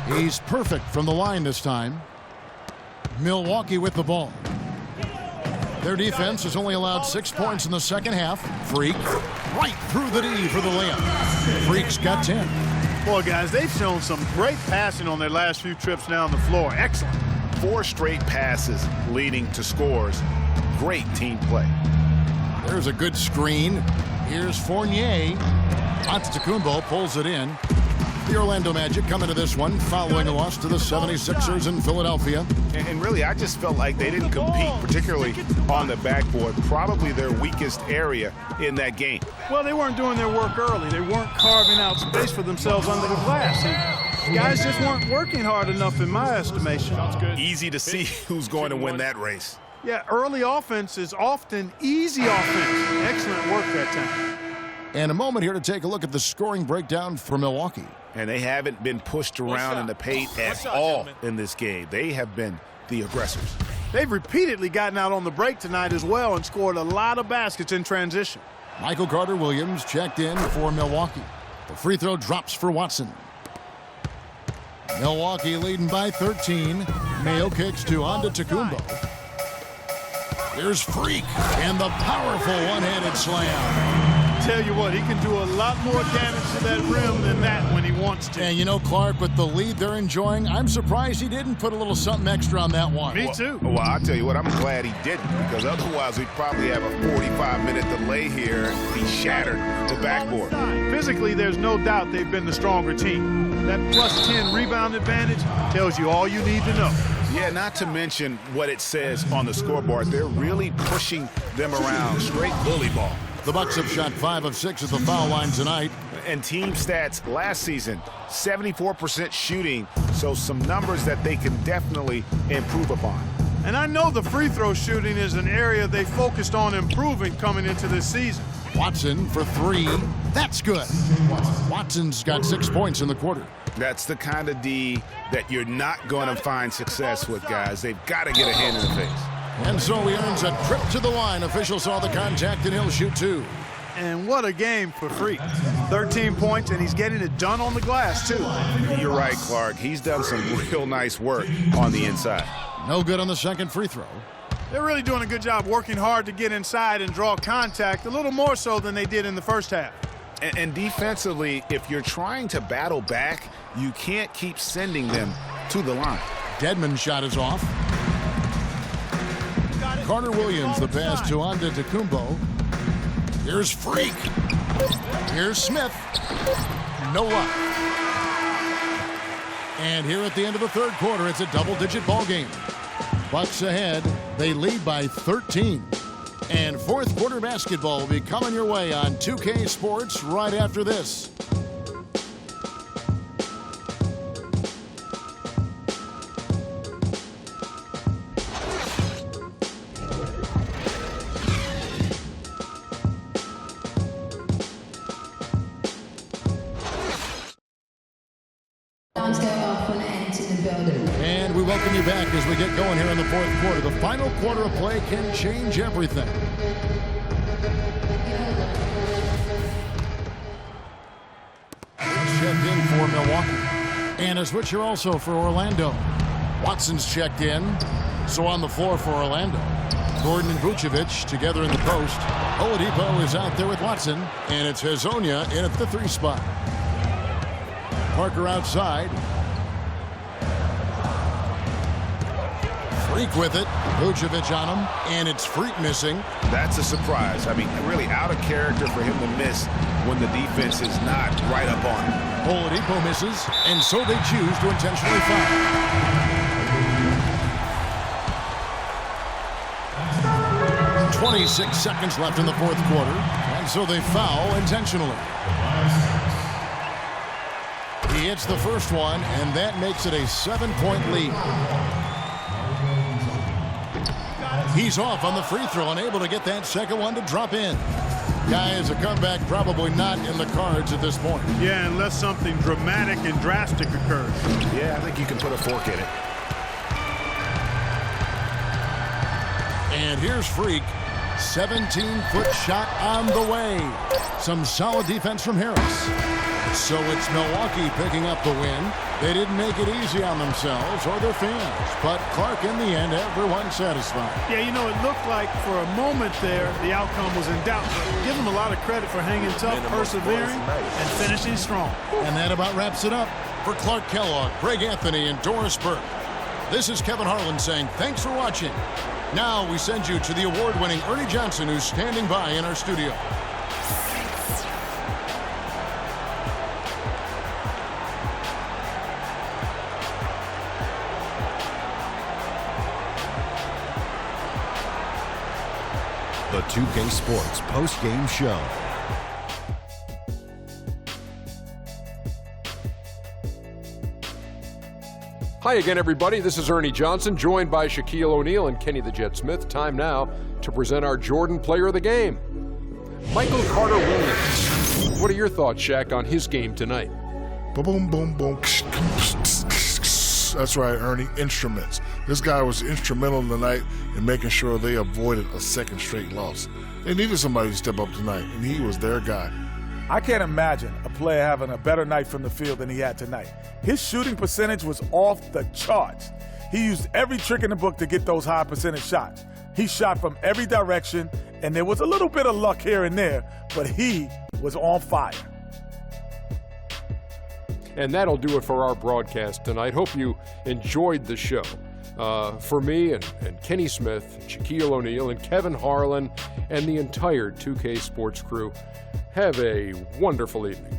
He's perfect from the line this time. Milwaukee with the ball. Their defense has only allowed 6 points in the second half. Freak right through the D for the layup. Freak's got 10. Boy, guys, they've shown some great passing on their last few trips down the floor. Excellent. 4 straight passes leading to scores. Great team play. There's a good screen. Here's Fournier. Antetokounmpo pulls it in. The Orlando Magic come into this one following a loss to the 76ers in Philadelphia. And really, I just felt like they didn't compete, particularly on the backboard. Probably their weakest area in that game. Well, they weren't doing their work early. They weren't carving out space for themselves under the glass. And guys just weren't working hard enough in my estimation. Easy to see who's going to win that race. Yeah, early offense is often easy offense. Excellent work that time. And a moment here to take a look at the scoring breakdown for Milwaukee. And they haven't been pushed around in the paint at all in this game. They have been the aggressors. They've repeatedly gotten out on the break tonight as well and scored a lot of baskets in transition. Michael Carter-Williams checked in for Milwaukee. The free throw drops for Watson. Milwaukee leading by 13. Mayo kicks to Antetokounmpo. Here's Freak and the powerful one-handed slam. Tell you what, he can do a lot more damage to that rim than that when he wants to. And you know, Clark, with the lead they're enjoying, I'm surprised he didn't put a little something extra on that one. Me too. Well, I'll tell you what, I'm glad he didn't, because otherwise we'd probably have a 45-minute delay here. He shattered the backboard. Physically, there's no doubt they've been the stronger team. That plus 10 rebound advantage tells you all you need to know. Yeah, not to mention what it says on the scoreboard. They're really pushing them around. Straight bully ball. The Bucks have shot 5 of 6 at the foul line tonight. And team stats last season, 74% shooting, so some numbers that they can definitely improve upon. And I know the free throw shooting is an area they focused on improving coming into this season. Watson for 3. That's good. Watson's got 6 points in the quarter. That's the kind of D that you're not going to find success with, guys. They've got to get a hand in the face. And so he earns a trip to the line. Official saw the contact, and he'll shoot 2. And what a game for Freak. 13 points, and he's getting it done on the glass, too. You're right, Clark. He's done some real nice work on the inside. No good on the second free throw. They're really doing a good job working hard to get inside and draw contact, a little more so than they did in the first half. And defensively, if you're trying to battle back, you can't keep sending them to the line. Dedmon's shot is off. Carter-Williams, the pass to Antetokounmpo. Here's Freak. Here's Smith. No luck. And here at the end of the third quarter, it's a double-digit ball game. Bucks ahead. They lead by 13. And fourth quarter basketball will be coming your way on 2K Sports right after this. And we welcome you back as we get going here in the fourth quarter. The final quarter of play can change everything. Checked in for Milwaukee. And a switcher also for Orlando. Watson's checked in. So on the floor for Orlando. Gordon and Vucevic together in the post. Oladipo is out there with Watson. And it's Hezonja in at the 3 spot. Parker outside. Freak with it. Vucevic on him. And it's Freak missing. That's a surprise. I mean, really out of character for him to miss when the defense is not right up on him. Oladipo misses, and so they choose to intentionally foul. 26 seconds left in the fourth quarter, and so they foul intentionally. He hits the first one, and that makes it a 7-point lead. He's off on the free throw, unable to get that second one to drop in. Guys, a comeback probably not in the cards at this point. Yeah, unless something dramatic and drastic occurs. Yeah, I think you can put a fork in it. And here's Freak. 17-foot shot on the way. Some solid defense from Harris. So it's Milwaukee picking up the win. They didn't make it easy on themselves or their fans, but Clark, in the end, everyone satisfied. Yeah, you know, it looked like for a moment there the outcome was in doubt. Give them a lot of credit for hanging tough, persevering, and finishing strong. And that about wraps it up. For Clark Kellogg, Greg Anthony, and Doris Burke, this is Kevin Harlan saying thanks for watching. Now we send you to the award-winning Ernie Johnson, who's standing by in our studio. The 2K Sports post-game show. Hi again, everybody. This is Ernie Johnson, joined by Shaquille O'Neal and Kenny the Jet Smith. Time now to present our Jordan Player of the Game, Michael Carter Williams. What are your thoughts, Shaq, on his game tonight? Boom, boom, boom. That's right, Ernie. Instruments. This guy was instrumental tonight in making sure they avoided a second straight loss. They needed somebody to step up tonight, and he was their guy. I can't imagine a player having a better night from the field than he had tonight. His shooting percentage was off the charts. He used every trick in the book to get those high percentage shots. He shot from every direction, and there was a little bit of luck here and there, but he was on fire. And that'll do it for our broadcast tonight. Hope you enjoyed the show. For me and Kenny Smith, Shaquille O'Neal, and Kevin Harlan, and the entire 2K Sports crew, have a wonderful evening.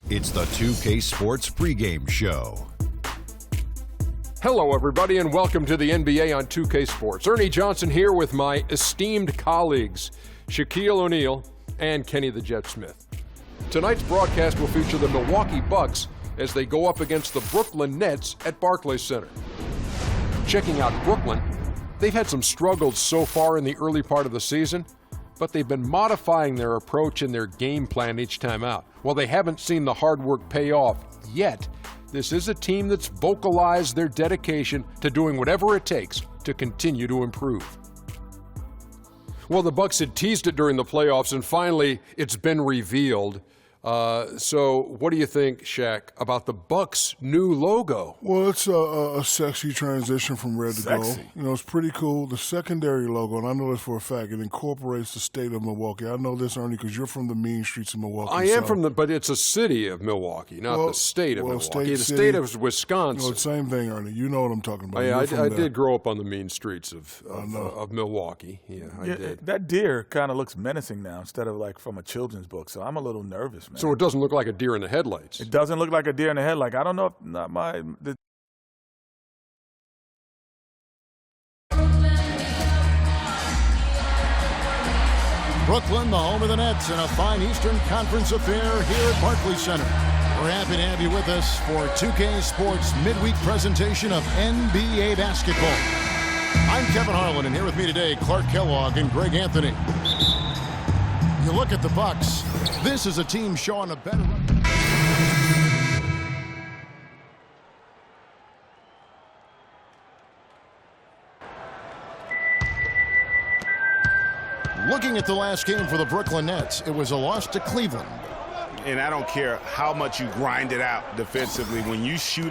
It's the 2K Sports pregame show. Hello, everybody, and welcome to the NBA on 2K Sports. Ernie Johnson here with my esteemed colleagues, Shaquille O'Neal and Kenny the Jet Smith. Tonight's broadcast will feature the Milwaukee Bucks as they go up against the Brooklyn Nets at Barclays Center. Checking out Brooklyn, they've had some struggles so far in the early part of the season, but they've been modifying their approach and their game plan each time out. While they haven't seen the hard work pay off yet, this is a team that's vocalized their dedication to doing whatever it takes to continue to improve. Well, the Bucks had teased it during the playoffs, and finally it's been revealed. So what do you think, Shaq, about the Bucks' new logo? Well, it's a sexy transition from red to gold. You know, it's pretty cool. The secondary logo, and I know this for a fact, it incorporates the state of Milwaukee. I know this, Ernie, because you're from the mean streets of Milwaukee. I am from but it's a city of Milwaukee, not the state of Milwaukee. The state of Wisconsin. No, same thing, Ernie. You know what I'm talking about. I did grow up on the mean streets of Milwaukee. Yeah, I did. That deer kind of looks menacing now instead of like from a children's book, so I'm a little nervous, man. So it doesn't look like a deer in the headlights. It doesn't look like a deer in the headlights. I don't know if Brooklyn, the home of the Nets, in a fine Eastern Conference affair here at Barclays Center. We're happy to have you with us for 2K Sports midweek presentation of NBA basketball. I'm Kevin Harlan, and here with me today, Clark Kellogg and Greg Anthony. You look at the Bucks, this is a team showing a better run. Looking at the last game for the Brooklyn Nets, it was a loss to Cleveland. And I don't care how much you grind it out defensively. When you shoot